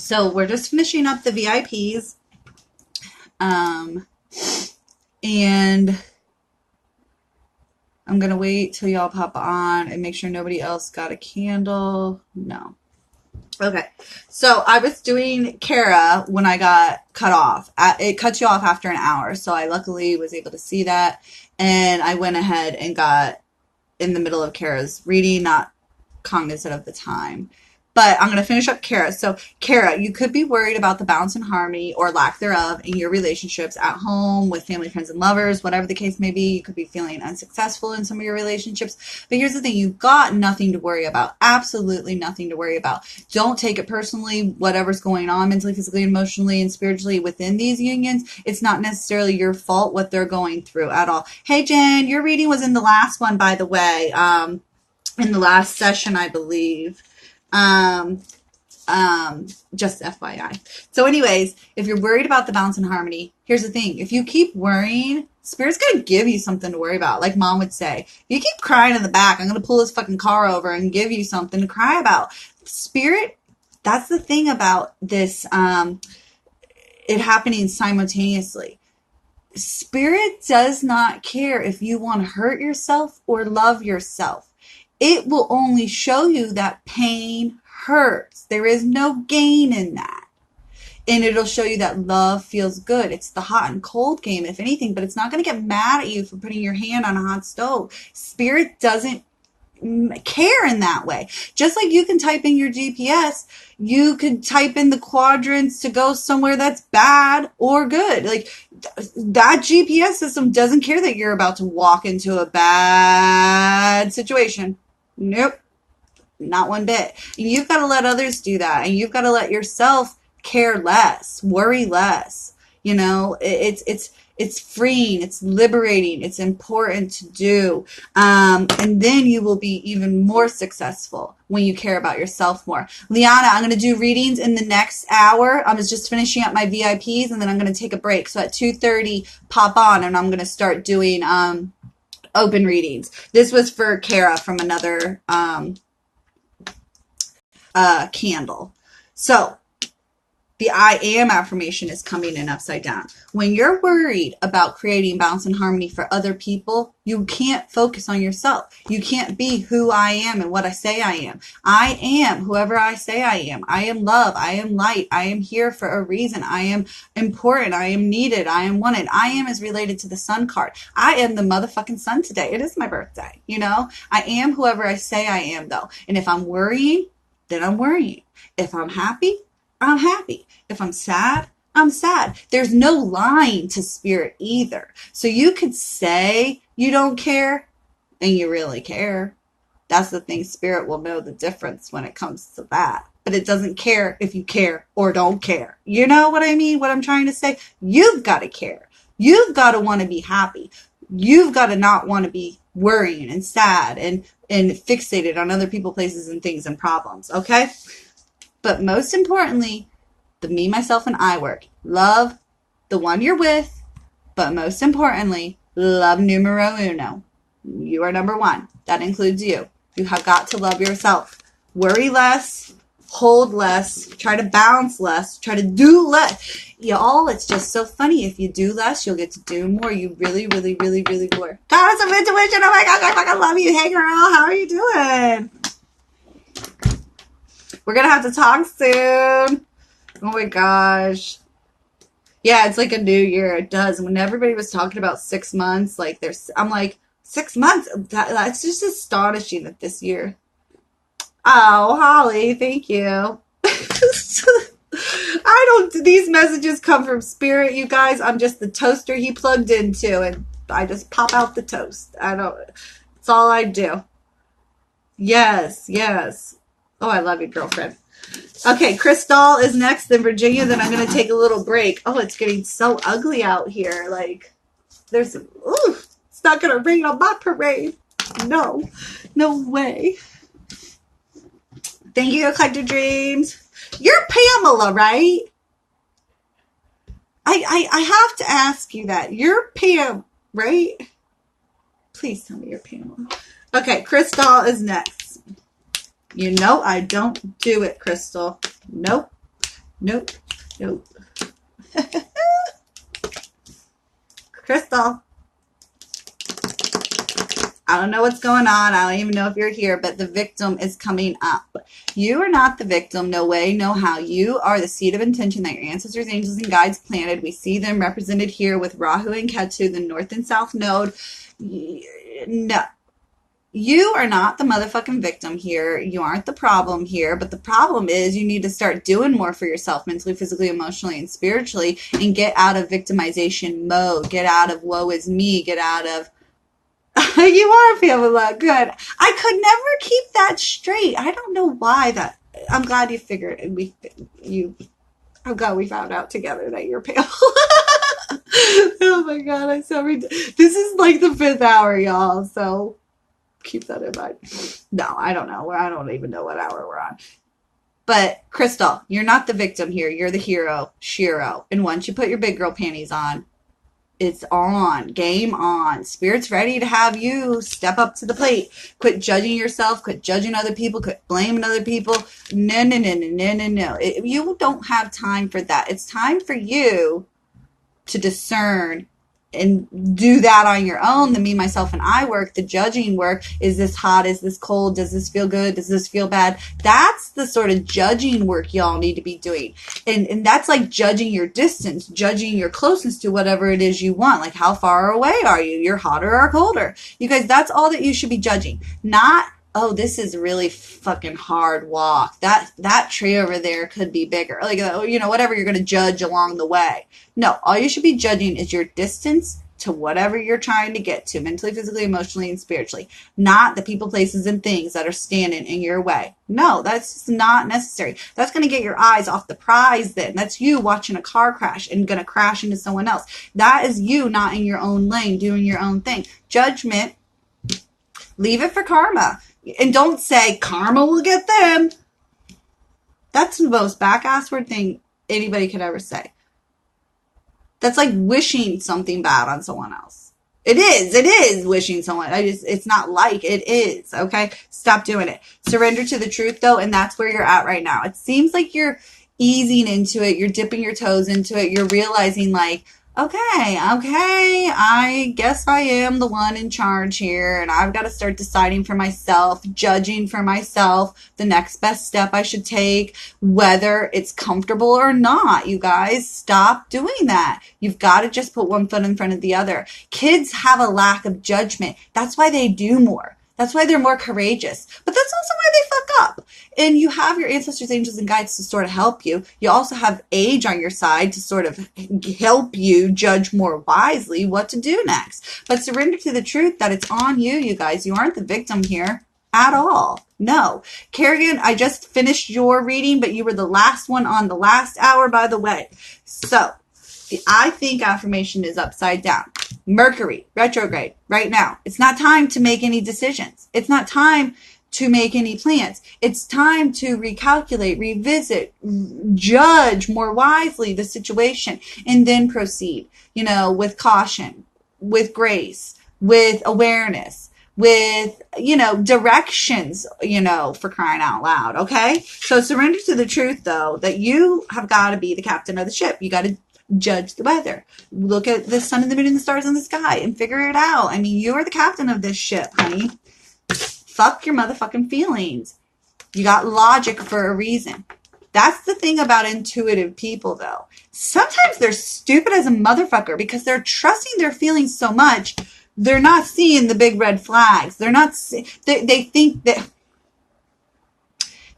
So we're just finishing up the VIPs. And I'm going to wait till y'all pop on and make sure nobody else got a candle. No. Okay. So I was doing Kara when I got cut off. It cuts you off after an hour. So I luckily was able to see that. And I went ahead and got in the middle of Kara's reading, not cognizant of the time. But I'm going to finish up Kara. So, Kara, you could be worried about the balance and harmony or lack thereof in your relationships at home, with family, friends, and lovers, whatever the case may be. You could be feeling unsuccessful in some of your relationships. But here's the thing. You've got nothing to worry about. Absolutely nothing to worry about. Don't take it personally, whatever's going on mentally, physically, emotionally, and spiritually within these unions. It's not necessarily your fault what they're going through at all. Hey, Jen, your reading was in the last one, by the way, in the last session, I believe. Just FYI. So anyways, if you're worried about the balance and harmony, here's the thing. If you keep worrying, Spirit's going to give you something to worry about. Like Mom would say, if you keep crying in the back, I'm going to pull this fucking car over and give you something to cry about. Spirit, that's the thing about this, it happening simultaneously. Spirit does not care if you want to hurt yourself or love yourself. It will only show you that pain hurts. There is no gain in that. And it'll show you that love feels good. It's the hot and cold game, if anything, but it's not going to get mad at you for putting your hand on a hot stove. Spirit doesn't care in that way. Just like you can type in your GPS, you could type in the quadrants to go somewhere that's bad or good. Like that GPS system doesn't care that you're about to walk into a bad situation. Nope. Not one bit. And you've got to let others do that. And you've got to let yourself care less, worry less. You know, it's freeing, it's liberating, it's important to do. And then you will be even more successful when you care about yourself more. Liana, I'm going to do readings in the next hour. I was just finishing up my VIPs and then I'm going to take a break. So at 2:30, pop on and I'm going to start doing, open readings. This was for Kara from another candle. So the I am affirmation is coming in upside down. When you're worried about creating balance and harmony for other people, you can't focus on yourself. You can't be who I am and what I say I am. I am whoever I say I am. I am love. I am light. I am here for a reason. I am important. I am needed. I am wanted. I am is related to the sun card. I am the motherfucking sun today. It is my birthday. You know, I am whoever I say I am though. And if I'm worrying, then I'm worrying. If I'm happy, I'm happy. If I'm sad, I'm sad. There's no line to Spirit either. So you could say you don't care and you really care. That's the thing. Spirit will know the difference when it comes to that. But it doesn't care if you care or don't care. You know what I mean? What I'm trying to say? You've got to care. You've got to want to be happy. You've got to not want to be worrying and sad and fixated on other people, places, and things and problems. Okay? But most importantly, the me, myself, and I work. Love the one you're with, but most importantly, love numero uno. You are number one. That includes you. You have got to love yourself. Worry less, hold less, try to balance less, try to do less. Y'all, it's just so funny. If you do less, you'll get to do more. You really, really, really, really will. Goddess of intuition. Oh my gosh, I fucking love you. Hey girl, how are you doing? We're going to have to talk soon. Oh my gosh. Yeah, it's like a new year. It does. When everybody was talking about 6 months, like I'm like, 6 months? That's just astonishing that this year. Oh, Holly, thank you. These messages come from Spirit, you guys. I'm just the toaster he plugged into, and I just pop out the toast. It's all I do. Yes. Oh, I love you, girlfriend. Okay, Crystal is next, then Virginia, then I'm going to take a little break. Oh, it's getting so ugly out here. Like, it's not going to rain on my parade. No way. Thank you, Eclectic Dreams. You're Pamela, right? I have to ask you that. You're Pam, right? Please tell me you're Pamela. Okay, Crystal is next. You know I don't do it, Crystal. Nope. Nope. Nope. Crystal. I don't know what's going on. I don't even know if you're here, but the victim is coming up. You are not the victim. No way, no how. You are the seed of intention that your ancestors, angels, and guides planted. We see them represented here with Rahu and Ketu, the north and south node. No. You are not the motherfucking victim here. You aren't the problem here. But the problem is you need to start doing more for yourself mentally, physically, emotionally, and spiritually, and get out of victimization mode. Get out of woe is me. Get out of you are feeling that good. I could never keep that straight. I don't know why that. I'm glad you figured I'm glad we found out together that you're pale. Oh my god, I'm so this is like the 5th hour, y'all. So keep that in mind. No, I don't know. I don't even know what hour we're on. But Crystal, you're not the victim here. You're the hero, Shiro. And once you put your big girl panties on, it's on. Game on. Spirit's ready to have you step up to the plate. Quit judging yourself. Quit judging other people. Quit blaming other people. No. You don't have time for that. It's time for you to discern and do that on your own. The me, myself, and I work, the judging work. Is this hot? Is this cold? Does this feel good? Does this feel bad? That's the sort of judging work y'all need to be doing. And that's like judging your distance, judging your closeness to whatever it is you want. Like, how far away are you? You're hotter or colder. You guys, that's all that you should be judging. Not, oh, this is a really fucking hard walk. That tree over there could be bigger. Like, whatever you're going to judge along the way. No, all you should be judging is your distance to whatever you're trying to get to, mentally, physically, emotionally, and spiritually. Not the people, places, and things that are standing in your way. No, that's just not necessary. That's going to get your eyes off the prize then. That's you watching a car crash and going to crash into someone else. That is you not in your own lane, doing your own thing. Judgment, leave it for karma. And don't say, karma will get them. That's the most back-assward thing anybody could ever say. That's like wishing something bad on someone else. It is wishing someone. It's not like, it is, okay? Stop doing it. Surrender to the truth, though, and that's where you're at right now. It seems like you're easing into it. You're dipping your toes into it. You're realizing, like, okay, I guess I am the one in charge here, and I've got to start deciding for myself, judging for myself, the next best step I should take, whether it's comfortable or not. You guys, stop doing that. You've got to just put one foot in front of the other. Kids have a lack of judgment. That's why they do more. That's why they're more courageous. But that's also why they fuck up. And you have your ancestors, angels, and guides to sort of help you. You also have age on your side to sort of help you judge more wisely what to do next. But surrender to the truth that it's on you, you guys. You aren't the victim here at all. No. Kerrigan, I just finished your reading, but you were the last one on the last hour, by the way. So, the I think affirmation is upside down. Mercury, retrograde, right now. It's not time to make any decisions. It's not time to make any plans. It's time to recalculate, revisit, judge more wisely the situation, and then proceed, with caution, with grace, with awareness, with, directions, for crying out loud, okay? So surrender to the truth, though, that you have got to be the captain of the ship. You got to judge the weather. Look at the sun and the moon and the stars in the sky and figure it out. I mean, you are the captain of this ship, honey. Fuck your motherfucking feelings. You got logic for a reason. That's the thing about intuitive people, though. Sometimes they're stupid as a motherfucker because they're trusting their feelings so much, they're not seeing the big red flags. They're not. They think that.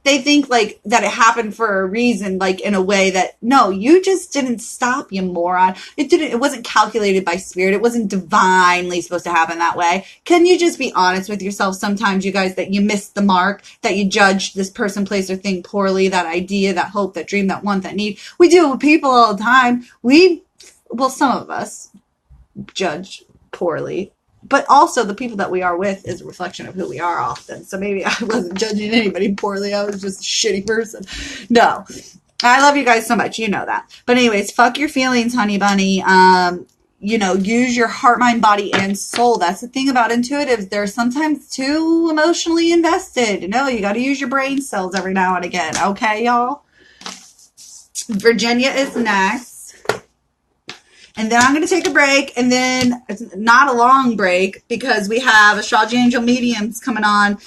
They think like that it happened for a reason, like in a way that, no, you just didn't stop, you moron. It wasn't calculated by spirit. It wasn't divinely supposed to happen that way. Can you just be honest with yourself sometimes, you guys, that you missed the mark, that you judged this person, place, or thing poorly, that idea, that hope, that dream, that want, that need? We do it with people all the time. Some of us judge poorly. But also the people that we are with is a reflection of who we are often. So maybe I wasn't judging anybody poorly. I was just a shitty person. No. I love you guys so much. You know that. But anyways, fuck your feelings, honey bunny. Use your heart, mind, body, and soul. That's the thing about intuitives. They're sometimes too emotionally invested. You got to use your brain cells every now and again. Okay, y'all? Virginia is next. And then I'm going to take a break, and then it's not a long break because we have Astrology Angel Mediums coming on.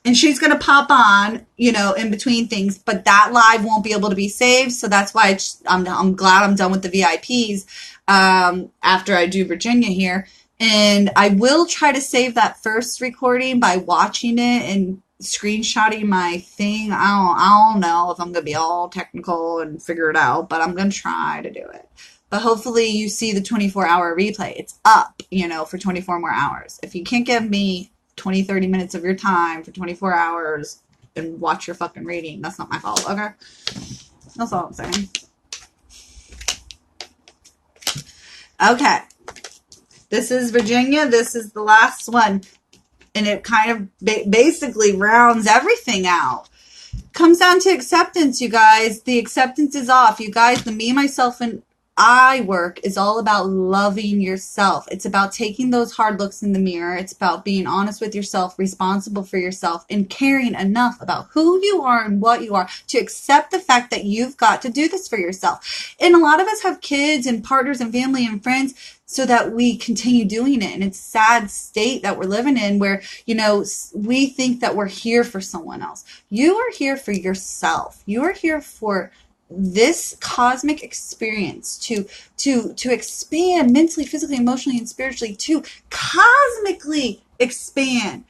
And she's going to pop on, in between things, but that live won't be able to be saved. So that's why I'm glad I'm done with the VIPs, after I do Virginia here. And I will try to save that first recording by watching it and screenshotting my thing. I don't know if I'm going to be all technical and figure it out, but I'm going to try to do it. But hopefully you see the 24-hour replay. It's up, for 24 more hours. If you can't give me 20, 30 minutes of your time for 24 hours and watch your fucking reading, that's not my fault, okay? That's all I'm saying. Okay. This is Virginia. This is the last one. And it kind of basically rounds everything out. Comes down to acceptance, you guys. The acceptance is off. You guys, the me, myself, and I work is all about loving yourself. It's about taking those hard looks in the mirror. It's about being honest with yourself, responsible for yourself, and caring enough about who you are and what you are to accept the fact that you've got to do this for yourself. And a lot of us have kids and partners and family and friends so that we continue doing it. And it's a sad state that we're living in where, we think that we're here for someone else. You are here for yourself. You are here for this cosmic experience to expand mentally, physically, emotionally, and spiritually, to cosmically expand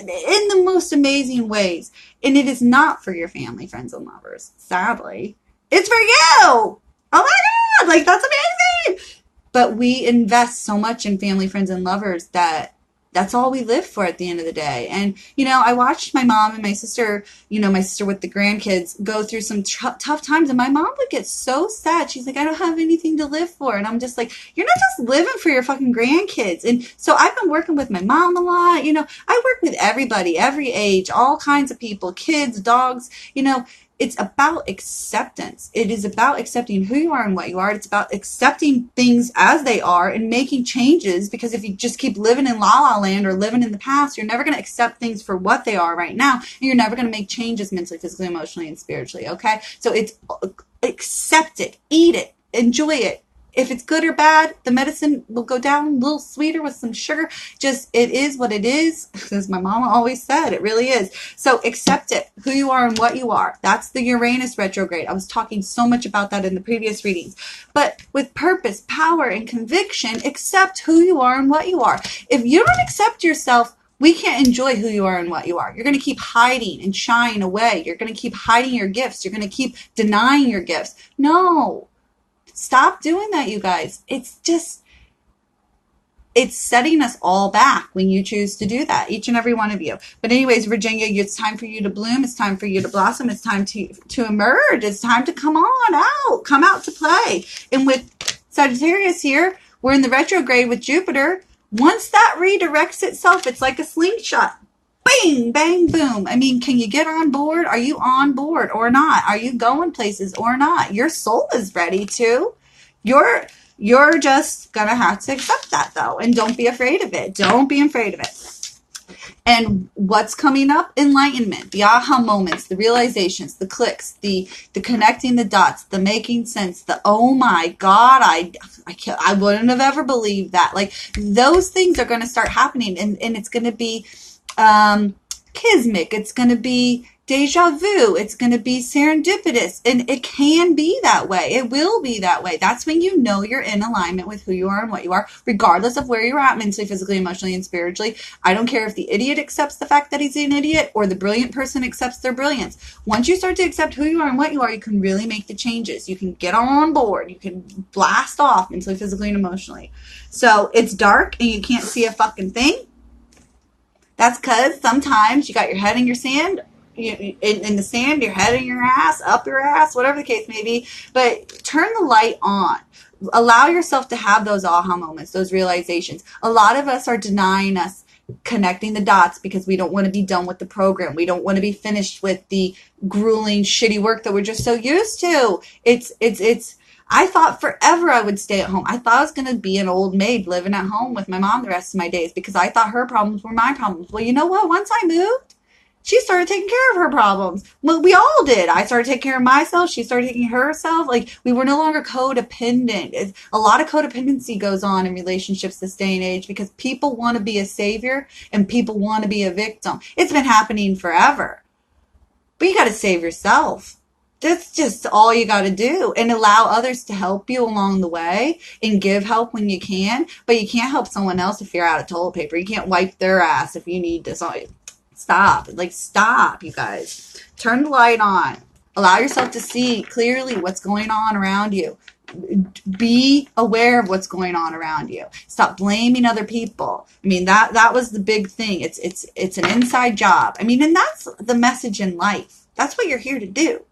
in the most amazing ways. And it is not for your family, friends, and lovers. Sadly, it's for you. Oh my God. That's amazing. But we invest so much in family, friends, and lovers that that's all we live for at the end of the day. And, I watched my mom and my sister, my sister with the grandkids, go through some tough times. And my mom would get so sad. She's like, I don't have anything to live for. And I'm just like, you're not just living for your fucking grandkids. And so I've been working with my mom a lot. I work with everybody, every age, all kinds of people, kids, dogs, It's about acceptance. It is about accepting who you are and what you are. It's about accepting things as they are and making changes, because if you just keep living in la la land or living in the past, you're never going to accept things for what they are right now. And you're never going to make changes mentally, physically, emotionally, and spiritually. Okay. So it's accept it, eat it, enjoy it. If it's good or bad, the medicine will go down a little sweeter with some sugar. Just, it is what it is. As my mama always said, it really is. So accept it, who you are and what you are. That's the Uranus retrograde. I was talking so much about that in the previous readings. But with purpose, power, and conviction, accept who you are and what you are. If you don't accept yourself, we can't enjoy who you are and what you are. You're going to keep hiding and shying away. You're going to keep hiding your gifts. You're going to keep denying your gifts. No. Stop doing that, you guys. It's setting us all back when you choose to do that, each and every one of you. But anyways, Virginia, it's time for you to bloom. It's time for you to blossom. It's time to emerge. It's time to come out to play. And with Sagittarius here, we're in the retrograde with Jupiter. Once that redirects itself, it's like a slingshot. Bang, bang, boom. I mean, can you get on board? Are you on board or not? Are you going places or not? Your soul is ready to. You're just going to have to accept that, though. And don't be afraid of it. Don't be afraid of it. And what's coming up? Enlightenment, the aha moments, the realizations, the clicks, the connecting the dots, the making sense, the oh my God, I wouldn't have ever believed that. Those things are going to start happening, and it's going to be kismic. It's going to be deja vu. It's going to be serendipitous. And it can be that way. It will be that way. That's when you know you're in alignment with who you are and what you are, regardless of where you're at mentally, physically, emotionally, and spiritually. I don't care if the idiot accepts the fact that he's an idiot or the brilliant person accepts their brilliance. Once you start to accept who you are and what you are, you can really make the changes. You can get on board. You can blast off mentally, physically, and emotionally. So it's dark and you can't see a fucking thing. That's because sometimes you got your head in your sand, in the sand, your head in your ass, up your ass, whatever the case may be. But turn the light on. Allow yourself to have those aha moments, those realizations. A lot of us are denying us connecting the dots because we don't want to be done with the program. We don't want to be finished with the grueling, shitty work that we're just so used to. I thought forever I would stay at home. I thought I was going to be an old maid living at home with my mom the rest of my days because I thought her problems were my problems. Well, you know what? Once I moved, She started taking care of her problems. Well, we all did. I started taking care of myself. She started taking care of herself. Like, we were no longer codependent. A lot of codependency goes on in relationships this day and age because people want to be a savior and people want to be a victim. It's been happening forever. But you got to save yourself. That's just all you got to do, and allow others to help you along the way and give help when you can. But you can't help someone else if you're out of toilet paper. You can't wipe their ass if you need to. Stop. Like, stop, you guys. Turn the light on. Allow yourself to see clearly what's going on around you. Be aware of what's going on around you. Stop blaming other people. I mean, that was the big thing. It's an inside job. I mean, and that's the message in life. That's what you're here to do.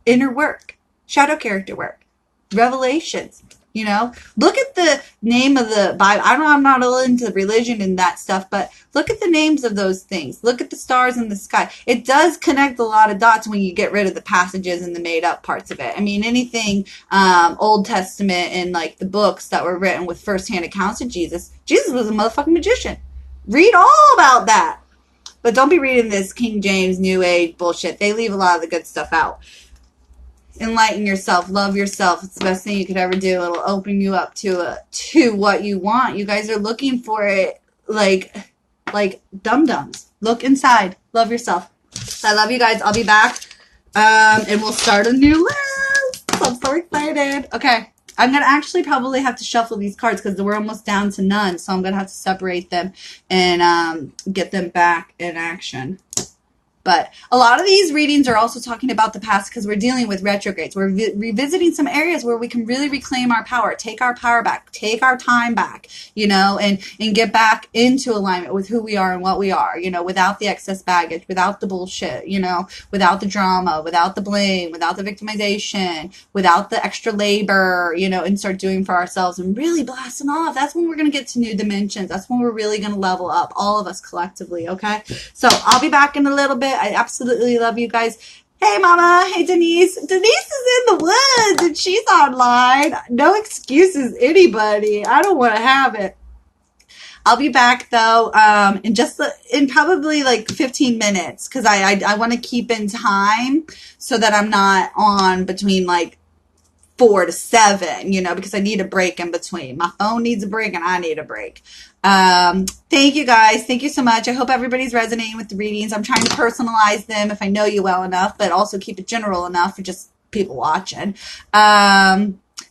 Inner work, shadow character work, revelations. You know, look at the name of the Bible. I'm not all into religion and that stuff, but look at the names of those things. Look at the stars in the sky. It does connect a lot of dots when you get rid of the passages and the made up parts of it. I mean, anything Old Testament and like the books that were written with firsthand accounts of Jesus. Jesus was a motherfucking magician. Read all about that. But don't be reading this King James New Age bullshit. They leave a lot of the good stuff out. Enlighten yourself, love yourself. It's the best thing you could ever do. It'll open you up to what you want. You guys are looking for it like dum-dums. Look inside. Love yourself. I love you guys. I'll be back. And we'll start a new list. I'm so excited. Okay. I'm going to actually probably have to shuffle these cards because we're almost down to none. So I'm going to have to separate them and get them back in action. But a lot of these readings are also talking about the past because we're dealing with retrogrades. We're revisiting some areas where we can really reclaim our power, take our power back, take our time back, you know, and get back into alignment with who we are and what we are, you know, without the excess baggage, without the bullshit, you know, without the drama, without the blame, without the victimization, without the extra labor, you know, and start doing for ourselves and really blasting off. That's when we're going to get to new dimensions. That's when we're really going to level up, all of us collectively, okay? So I'll be back in a little bit. I absolutely love you guys. Hey, Mama. Hey, Denise. Denise is in the woods and she's online. No excuses, anybody. I don't want to have it. I'll be back though in probably like 15 minutes because I want to keep in time so that I'm not on between like 4 to 7, you know, because I need a break in between. My phone needs a break and I need a break. Thank you guys. Thank you so much. I hope everybody's resonating with the readings. I'm trying to personalize them if I know you well enough, but also keep it general enough for just people watching.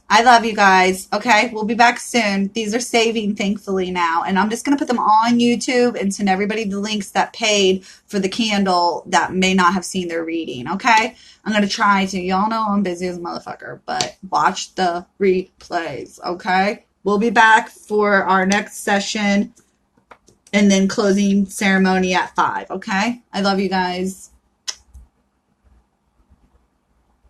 I love you guys. Okay, we'll be back soon. These are saving, thankfully, now. And I'm just going to put them on YouTube and send everybody the links that paid for the candle that may not have seen their reading, okay? I'm going to try to. Y'all know I'm busy as a motherfucker, but watch the replays, okay? We'll be back for our next session and then closing ceremony at 5, okay? I love you guys.